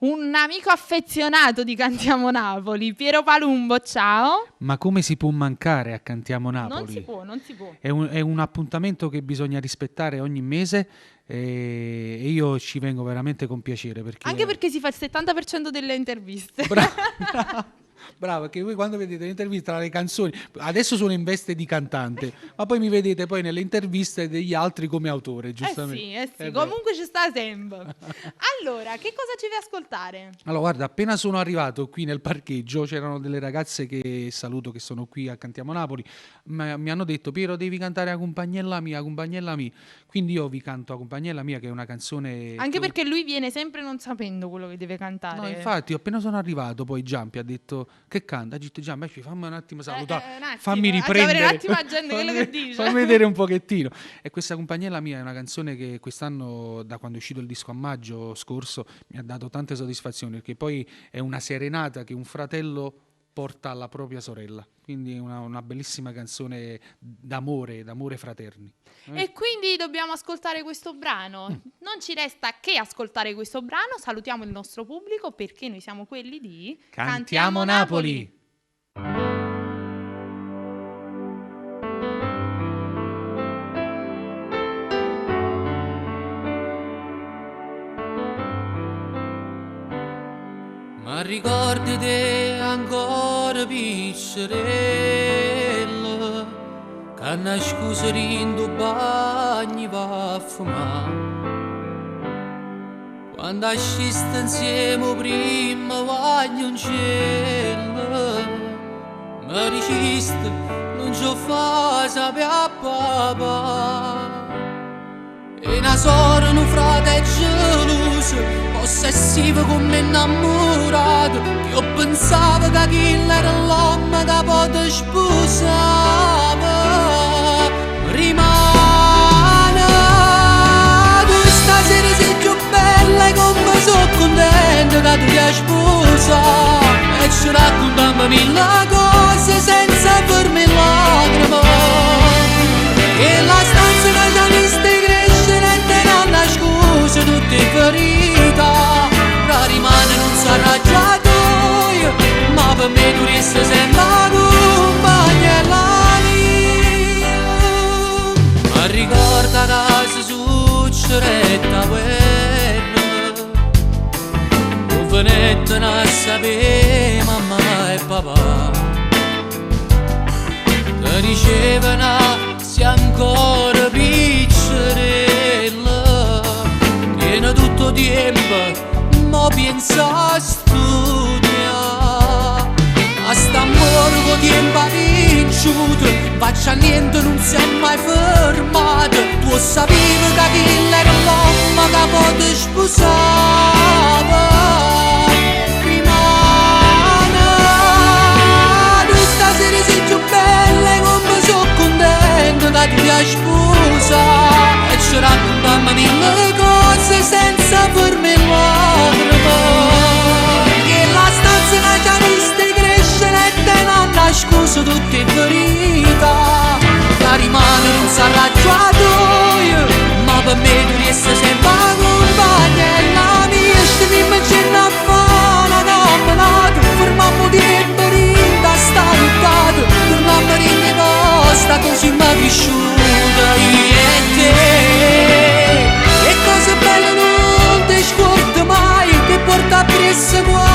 Un amico affezionato di Cantiamo Napoli, Piero Palumbo, ciao. Ma come si può mancare a Cantiamo Napoli? Non si può. È un appuntamento che bisogna rispettare ogni mese e io ci vengo veramente con piacere. Anche perché si fa il 70% delle interviste. Bravo, perché voi quando vedete le interviste tra le canzoni, adesso sono in veste di cantante, ma poi mi vedete poi nelle interviste degli altri come autore, giustamente. Sì, comunque ci sta sempre. Allora, che cosa ci vai ascoltare? Allora, guarda, appena sono arrivato qui nel parcheggio, c'erano delle ragazze che saluto, che sono qui a Cantiamo Napoli, mi hanno detto: Piero, devi cantare a Compagnella mia, Compagnella mia. Quindi io vi canto a Compagnella mia, che è una canzone... Anche perché lui viene sempre non sapendo quello che deve cantare. No, infatti, appena sono arrivato, poi Giampi ha detto: che canta? Ha detto: Giampi, fammi un attimo salutare, fammi riprendere, un attimo a gente quello che dice. Fammi vedere un pochettino. E questa Compagnella mia è una canzone che quest'anno, da quando è uscito il disco a maggio scorso, mi ha dato tante soddisfazioni, perché poi è una serenata che un fratello porta alla propria sorella, quindi una bellissima canzone d'amore fraterni. E quindi dobbiamo ascoltare questo brano. Non ci resta che ascoltare questo brano. Salutiamo il nostro pubblico, perché noi siamo quelli di Cantiamo Napoli. Ma ricordi te ancora piccerella, che nascuso in tu bagni va a fumare. Quando asciste insieme prima bagno un cielo, mi diciste non ci fa sapere a papà. E una sorella, un frate geloso, ossessivo come innamorato, che io pensavo che quello era l'uomo che poi sposava. Rimane, tu stasera sei più bella e come sono contenta che tu ti sposa. E ci raccontiamo mille cose senza farmi lacrime, che la stanza che già mi stai scusa tutte ferita, però rimane non sarà già tu, ma per me tu resti sempre la Compagnella mia. Ma ricorda che si succedetta guerra, non venette a sapere mamma e papà, ti dicevano se ancora piccerella. Tiene tutto tempo, ma pensa a studiare. A st'amore con tempo vinciuto, faccia niente, non si è mai fermato. Tu sapevi che quello era l'uomo che poi ti sposava. Rimane, tu stasera sei più bella e come sono contenta che tu ti sposa. E ci raccontiamo mille cose senza farmi lacrime, che la stanza che già mi stai crescere e te non nascosto tutte ferita. La rimane non sarà già tu, ma per me tu resti sempre la Compagnella mia. Stiamo insieme a fare una camminata, fermiamo tempo in da sta lottato, torniamo in posta così mi è cresciuta io e te. E cose belle non ti scordo mai, che porta appresso qua.